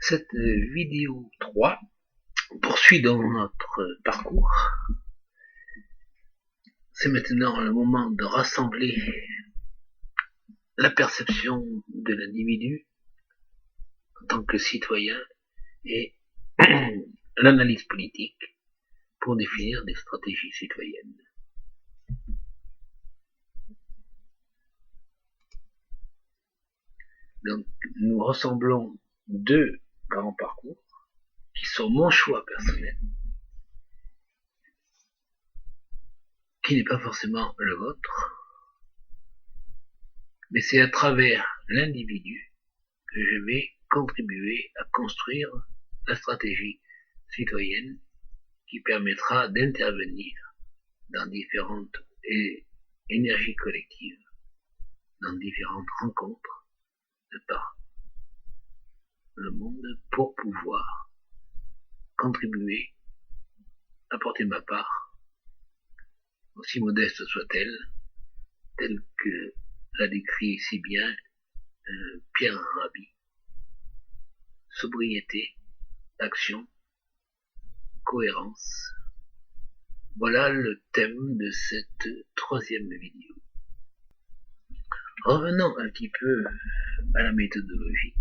Cette vidéo 3 poursuit dans notre parcours. C'est maintenant le moment de rassembler la perception de l'individu en tant que citoyen et l'analyse politique pour définir des stratégies citoyennes. Donc, nous rassemblons deux grands parcours qui sont mon choix personnel, qui n'est pas forcément le vôtre, mais c'est à travers l'individu que je vais contribuer à construire la stratégie citoyenne qui permettra d'intervenir dans différentes énergies collectives, dans différentes rencontres de par le monde pour pouvoir contribuer, apporter ma part, aussi modeste soit-elle, telle que l'a décrit si bien Pierre Rabhi. Sobriété, action, cohérence. Voilà le thème de cette troisième vidéo. Revenons un petit peu à la méthodologie.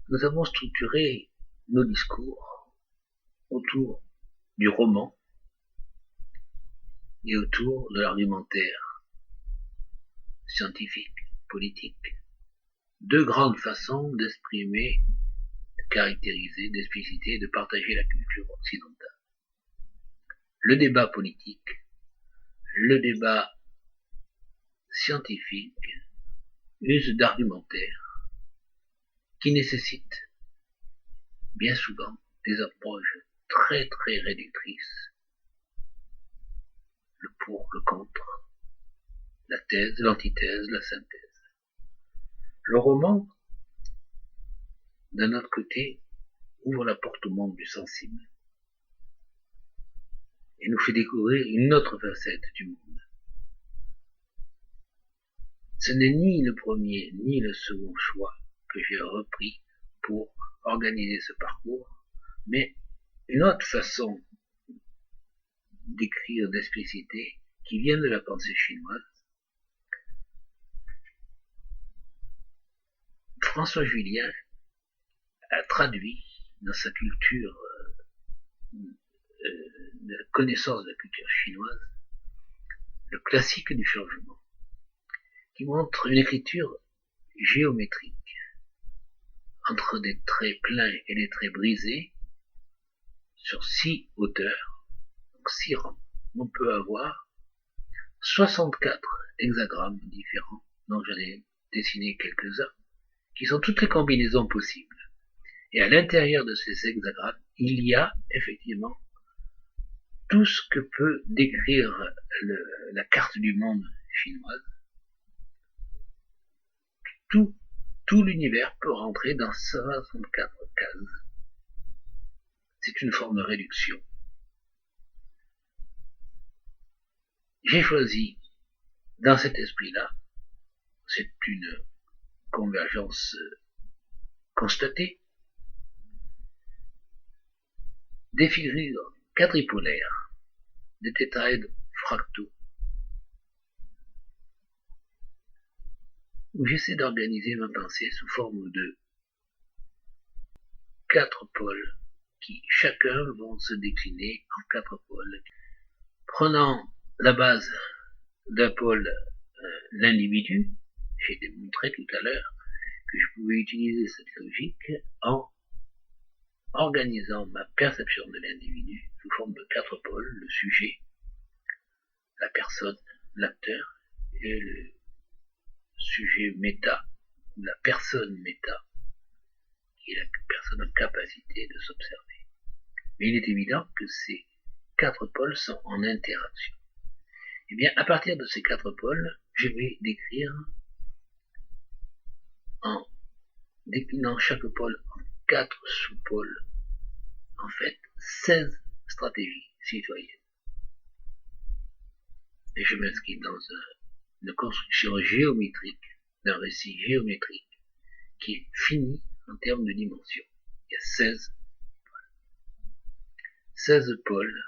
Nous avons structuré nos discours autour du roman et autour de l'argumentaire scientifique, politique. Deux grandes façons d'exprimer, de caractériser, d'expliciter, de partager la culture occidentale. Le débat politique, le débat scientifique, use d'argumentaire qui nécessite bien souvent des approches très très réductrices. Le pour, le contre, la thèse, l'antithèse, la synthèse. Le roman, d'un autre côté, ouvre la porte au monde du sensible et nous fait découvrir une autre facette du monde. Ce n'est ni le premier ni le second choix que j'ai repris pour organiser ce parcours, mais une autre façon d'écrire, d'expliciter, qui vient de la pensée chinoise. François Julien a traduit dans sa culture de la connaissance de la culture chinoise le classique du changement, qui montre une écriture géométrique entre des traits pleins et des traits brisés sur 6 hauteurs, donc 6 rangs. On peut avoir 64 hexagrammes différents, dont j'en ai dessiné quelques-uns, qui sont toutes les combinaisons possibles. Et à l'intérieur de ces hexagrammes, il y a effectivement tout ce que peut décrire la carte du monde chinoise. Tout l'univers peut rentrer dans 64 cases. C'est une forme de réduction. J'ai choisi, dans cet esprit-là, c'est une convergence constatée, des figures quadripolaires, des tétraèdres fractaux, où j'essaie d'organiser ma pensée sous forme de 4 pôles qui chacun vont se décliner en 4 pôles. Prenant la base d'un pôle, l'individu, j'ai démontré tout à l'heure que je pouvais utiliser cette logique en organisant ma perception de l'individu sous forme de 4 pôles, le sujet, la personne, l'acteur et le sujet méta, ou la personne méta, qui est la personne en capacité de s'observer. Mais il est évident que ces 4 pôles sont en interaction. Et bien, à partir de ces 4 pôles, je vais décrire, en déclinant chaque pôle en 4 sous-pôles, en fait, 16 stratégies citoyennes. Et je m'inscris dans une construction géométrique, d'un récit géométrique, qui est fini en termes de dimension. Il y a 16 pôles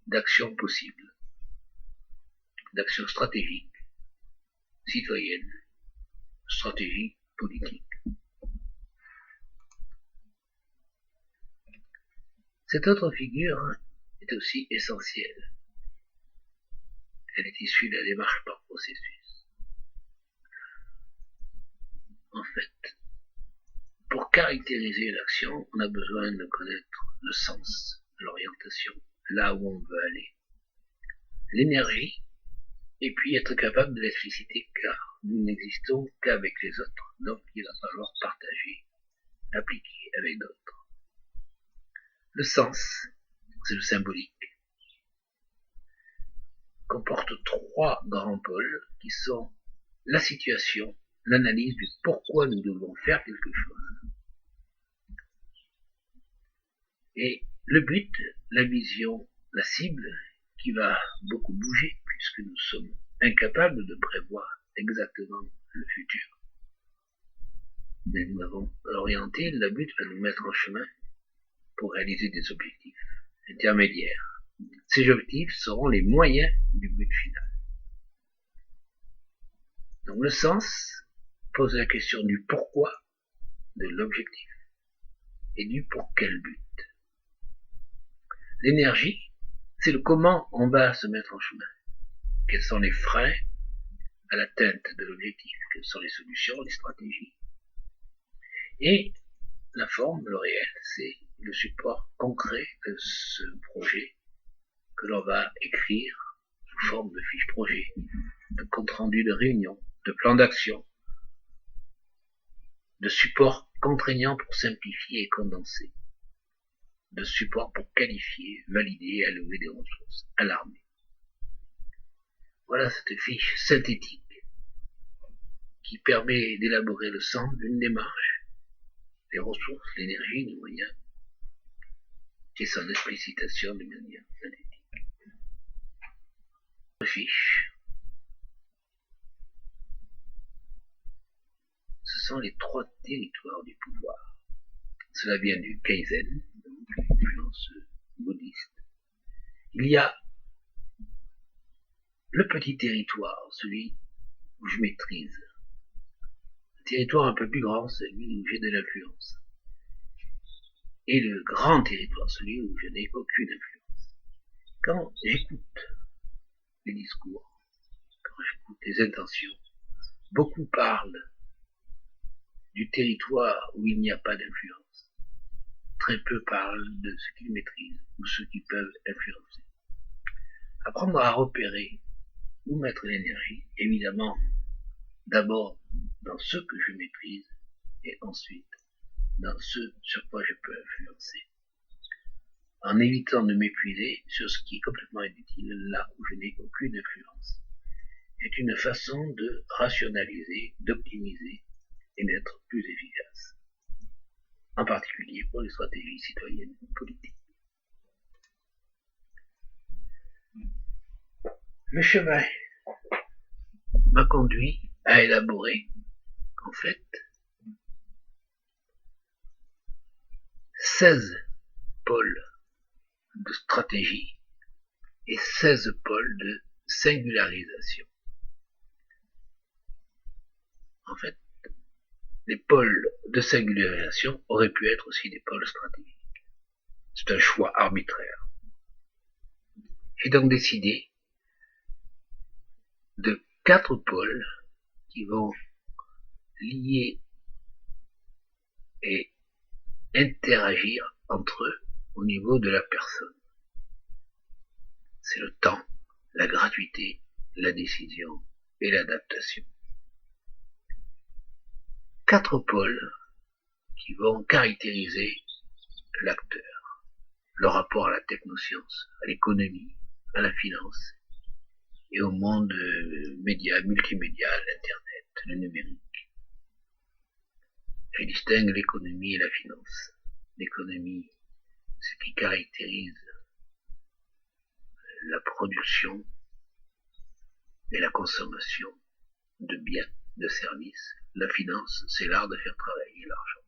d'action possible, d'action stratégique, citoyenne, stratégie politique. Cette autre figure est aussi essentielle. Elle est issue de la démarche par processus. En fait, pour caractériser l'action, on a besoin de connaître le sens, l'orientation, là où on veut aller, l'énergie, et puis être capable de l'expliciter, car nous n'existons qu'avec les autres, donc il va falloir partager, appliquer avec d'autres. Le sens, c'est le symbolique, comporte 3 grands pôles qui sont la situation, l'analyse du pourquoi nous devons faire quelque chose, et le but, la vision, la cible, qui va beaucoup bouger puisque nous sommes incapables de prévoir exactement le futur. Mais nous avons orienté, le but va nous mettre en chemin pour réaliser des objectifs intermédiaires. Ces objectifs seront les moyens du but final. Donc le sens pose la question du pourquoi de l'objectif et du pour quel but. L'énergie, c'est le comment on va se mettre en chemin. Quels sont les freins à l'atteinte de l'objectif, quelles sont les solutions, les stratégies. Et la forme, le réel, c'est le support concret de ce projet que l'on va écrire sous forme de fiche projet, de compte rendu de réunion, de plan d'action, de support contraignant pour simplifier et condenser, de support pour qualifier, valider et allouer des ressources à l'armée. Voilà cette fiche synthétique qui permet d'élaborer le sens d'une démarche, les ressources, l'énergie, les moyens, et son explicitation de manière synthétique. Fiche. Ce sont les 3 territoires du pouvoir. Cela vient du Kaizen, donc l'influence bouddhiste. Il y a le petit territoire, celui où je maîtrise. Un territoire un peu plus grand, celui où j'ai de l'influence. Et le grand territoire, celui où je n'ai aucune influence. Quand j'écoute les discours, quand j'écoute les intentions, beaucoup parlent du territoire où il n'y a pas d'influence. Très peu parlent de ce qu'ils maîtrisent ou ce qu'ils peuvent influencer. Apprendre à repérer où mettre l'énergie, évidemment, d'abord dans ce que je maîtrise et ensuite dans ce sur quoi je peux influencer. En évitant de m'épuiser sur ce qui est complètement inutile, là où je n'ai aucune influence. C'est une façon de rationaliser, d'optimiser et d'être plus efficace. En particulier pour les stratégies citoyennes et politiques. Le chemin m'a conduit à élaborer, en fait, 16 pôles de stratégie et 16 pôles de singularisation. En fait, les pôles de singularisation auraient pu être aussi des pôles stratégiques. C'est un choix arbitraire. J'ai donc décidé de 4 pôles qui vont lier et interagir entre eux au niveau de la personne. C'est le temps, la gratuité, la décision et l'adaptation. 4 pôles qui vont caractériser l'acteur, le rapport à la technoscience, à l'économie, à la finance et au monde média, multimédia, l'internet, le numérique. Je distingue l'économie et la finance. L'économie, ce qui caractérise la production et la consommation de biens, de services, la finance, c'est l'art de faire travailler l'argent.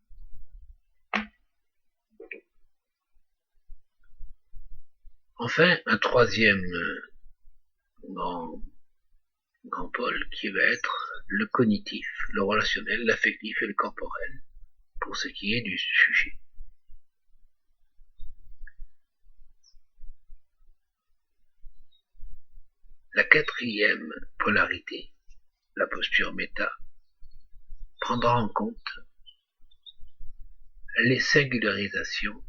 Enfin, un troisième grand pôle qui va être le cognitif, le relationnel, l'affectif et le corporel, pour ce qui est du sujet. La quatrième polarité, la posture méta, prendra en compte les singularisations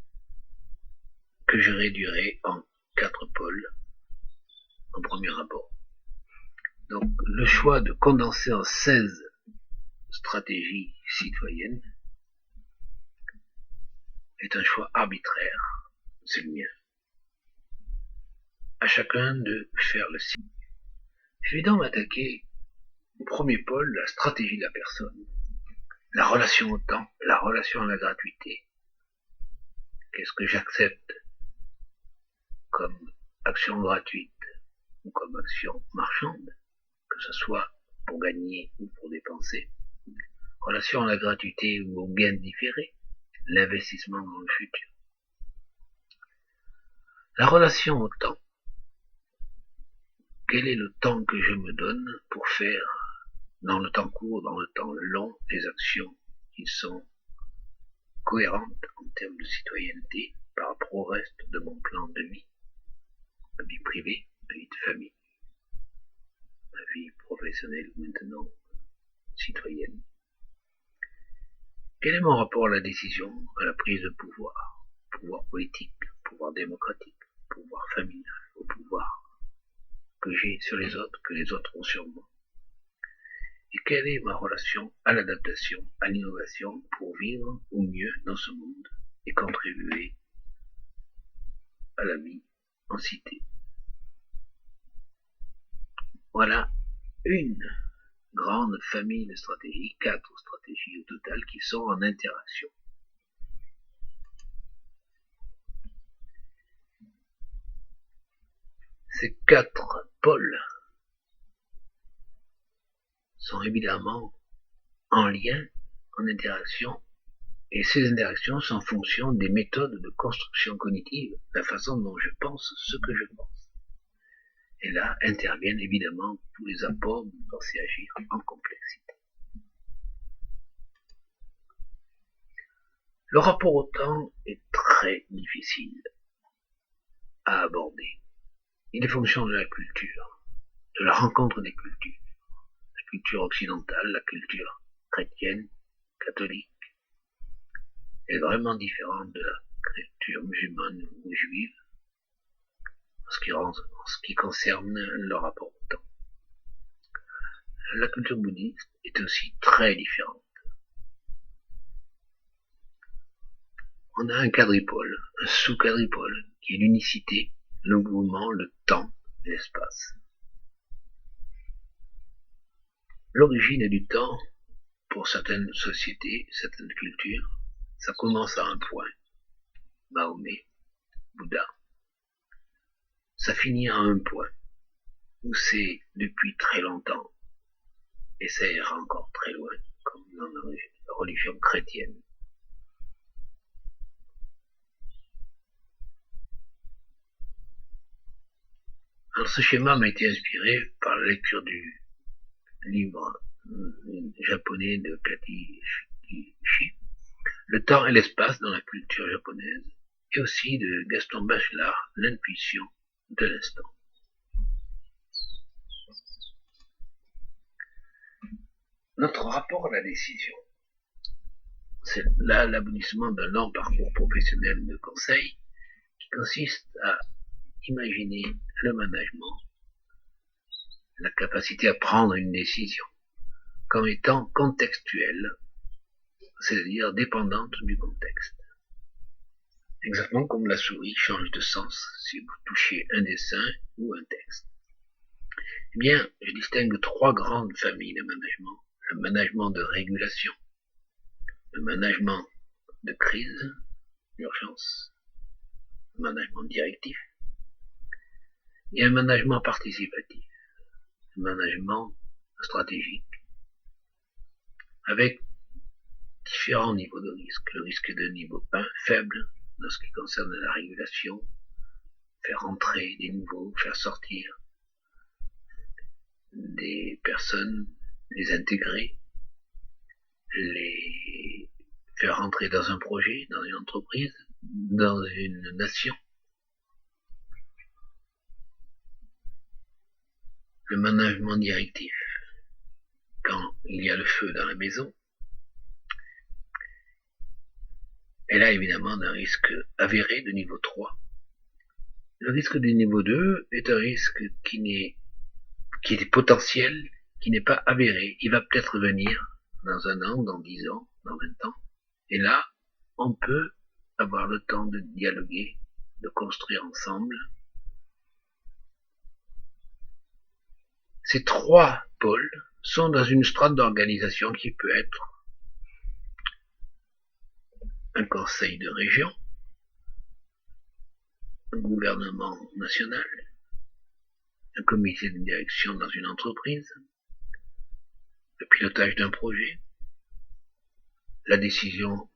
que je réduirai en 4 pôles en premier abord. Donc le choix de condenser en 16 stratégies citoyennes est un choix arbitraire, c'est le mien. À chacun de faire le sien. Je vais donc m'attaquer au premier pôle, la stratégie de la personne, la relation au temps, la relation à la gratuité. Qu'est-ce que j'accepte comme action gratuite ou comme action marchande, que ce soit pour gagner ou pour dépenser. Relation à la gratuité ou au gain différé, l'investissement dans le futur. La relation au temps. Quel est le temps que je me donne pour faire, dans le temps court, dans le temps long, des actions qui sont cohérentes en termes de citoyenneté par rapport au reste de mon plan de vie, ma vie privée, ma vie de famille, ma vie professionnelle maintenant citoyenne. Quel est mon rapport à la décision, à la prise de pouvoir, pouvoir politique, pouvoir démocratique, pouvoir familial, au pouvoir que j'ai sur les autres, que les autres ont sur moi? Et quelle est ma relation à l'adaptation, à l'innovation pour vivre au mieux dans ce monde et contribuer à la vie en cité? Voilà une grande famille de stratégies, 4 stratégies au total qui sont en interaction. Ces 4 pôles sont évidemment en lien, en interaction, et ces interactions sont en fonction des méthodes de construction cognitive, la façon dont je pense ce que je pense. Et là interviennent évidemment tous les apports de penser agir en complexité. Le rapport au temps est très difficile à aborder. Il est fonction de la culture, de la rencontre des cultures. La culture occidentale, la culture chrétienne, catholique, est vraiment différente de la culture musulmane ou juive en ce qui concerne le rapport au temps. La culture bouddhiste est aussi très différente. On a un quadripôle, un sous-quadripôle, qui est l'unicité, le mouvement, le temps et l'espace. L'origine du temps, pour certaines sociétés, certaines cultures, ça commence à un point. Mahomet, Bouddha. Ça finit à un point, où c'est depuis très longtemps, et ça ira encore très loin, comme dans la religion chrétienne. Alors ce schéma m'a été inspiré par la lecture du livre japonais de Kati Shikishi, Le temps et l'espace dans la culture japonaise, et aussi de Gaston Bachelard, L'intuition de l'instant. Notre rapport à la décision, c'est là l'aboutissement d'un long parcours professionnel de conseil qui consiste à imaginer le management, la capacité à prendre une décision, comme étant contextuelle, c'est-à-dire dépendante du contexte. Exactement comme la souris change de sens si vous touchez un dessin ou un texte. Eh bien, je distingue 3 grandes familles de management. Le management de régulation, le management de crise, d'urgence, le management directif, et un management participatif, le management stratégique, avec différents niveaux de risque. Le risque de niveau 1, faible, dans ce qui concerne la régulation, faire entrer des nouveaux, faire sortir des personnes, les intégrer, les faire rentrer dans un projet, dans une entreprise, dans une nation. Le management directif, quand il y a le feu dans la maison, et là évidemment d'un risque avéré de niveau 3. Le risque de niveau 2 est un risque qui est potentiel, qui n'est pas avéré. Il va peut-être venir dans 1 an, dans 10 ans, dans 20 ans. Et là, on peut avoir le temps de dialoguer, de construire ensemble. Ces 3 pôles sont dans une strate d'organisation qui peut être un conseil de région, un gouvernement national, un comité de direction dans une entreprise, le pilotage d'un projet, la décision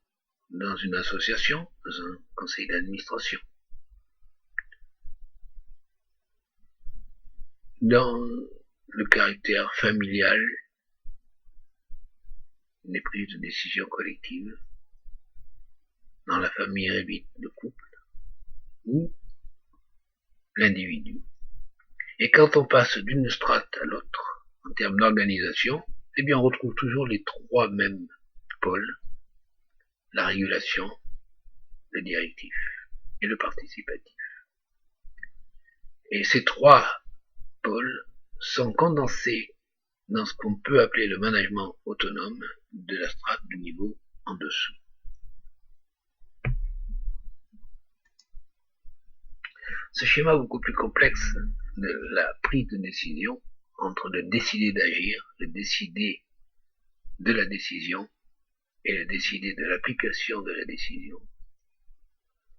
dans une association, dans un conseil d'administration. Dans le caractère familial, les prises de décision collectives, dans la famille réduite, le couple, ou l'individu. Et quand on passe d'une strate à l'autre, en termes d'organisation, eh bien on retrouve toujours les 3 mêmes pôles, la régulation, le directif et le participatif. Et ces 3 pôles sont condensés dans ce qu'on peut appeler le management autonome de la strate du niveau en dessous. Ce schéma beaucoup plus complexe de la prise de décision entre le décider d'agir, le décider de la décision et le décider de l'application de la décision,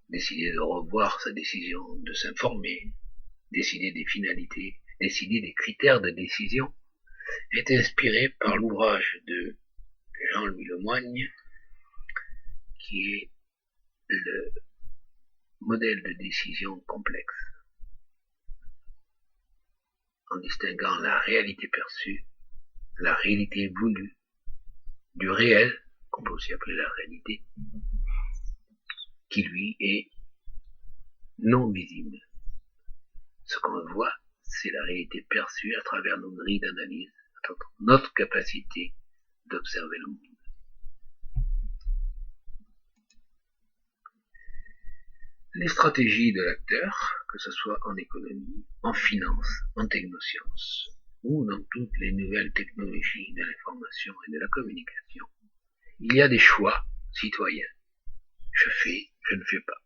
décider de revoir sa décision, de s'informer, décider des finalités, décider des critères de décision, est inspiré par l'ouvrage de Jean-Louis Lemoigne, qui est le modèle de décision complexe, en distinguant la réalité perçue, la réalité voulue, du réel, qu'on peut aussi appeler la réalité, qui lui est non visible. Ce qu'on voit, c'est la réalité perçue à travers nos grilles d'analyse, notre capacité d'observer le monde. Les stratégies de l'acteur, que ce soit en économie, en finance, en technosciences, ou dans toutes les nouvelles technologies de l'information et de la communication, il y a des choix citoyens. Je fais, je ne fais pas.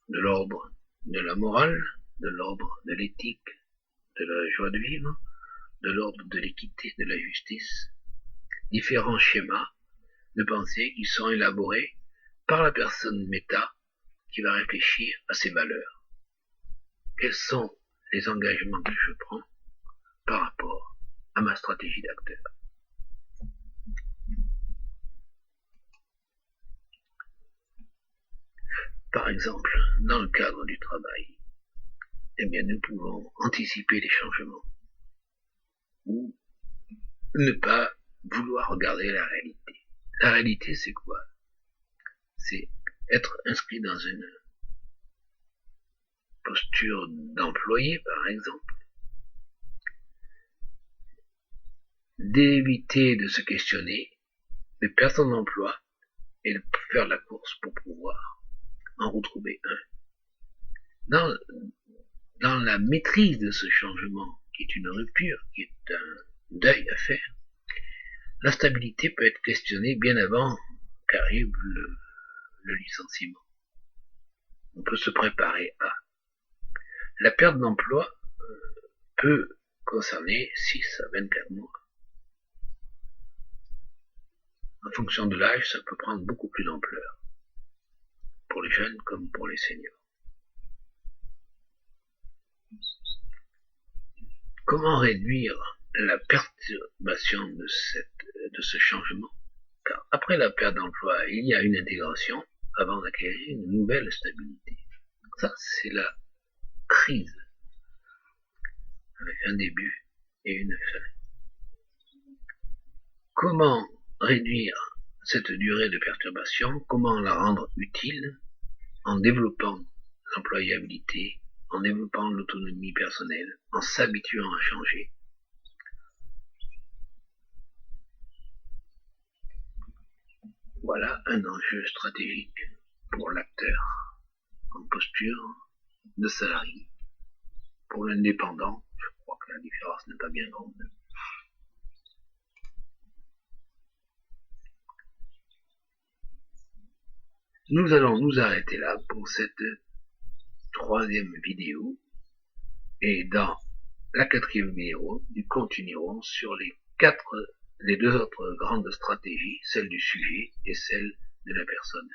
De l'ordre de la morale, de l'ordre de l'éthique, de la joie de vivre, de l'ordre de l'équité, de la justice. Différents schémas de pensée qui sont élaborés par la personne méta qui va réfléchir à ses valeurs. Quels sont les engagements que je prends par rapport à ma stratégie d'acteur? Par exemple, dans le cadre du travail, eh bien, nous pouvons anticiper les changements ou ne pas vouloir regarder la réalité. La réalité, c'est quoi? C'est être inscrit dans une posture d'employé, par exemple, d'éviter de se questionner, de perdre son emploi et de faire la course pour pouvoir en retrouver un. Dans la maîtrise de ce changement, qui est une rupture, qui est un deuil à faire, la stabilité peut être questionnée bien avant qu'arrive le licenciement. On peut se préparer à. La perte d'emploi peut concerner 6 à 24 mois. En fonction de l'âge, ça peut prendre beaucoup plus d'ampleur, pour les jeunes comme pour les seniors. Comment réduire la perturbation de ce changement, car après la perte d'emploi, il y a une intégration avant d'acquérir une nouvelle stabilité. Ça, c'est la crise, avec un début et une fin. Comment réduire cette durée de perturbation? Comment la rendre utile? En développant l'employabilité, en développant l'autonomie personnelle, en s'habituant à changer. Voilà un enjeu stratégique pour l'acteur en posture de salarié. Pour l'indépendant, je crois que la différence n'est pas bien grande. Nous allons nous arrêter là pour cette troisième vidéo, et dans la quatrième vidéo, nous continuerons sur les deux autres grandes stratégies, celle du sujet et celle de la personne.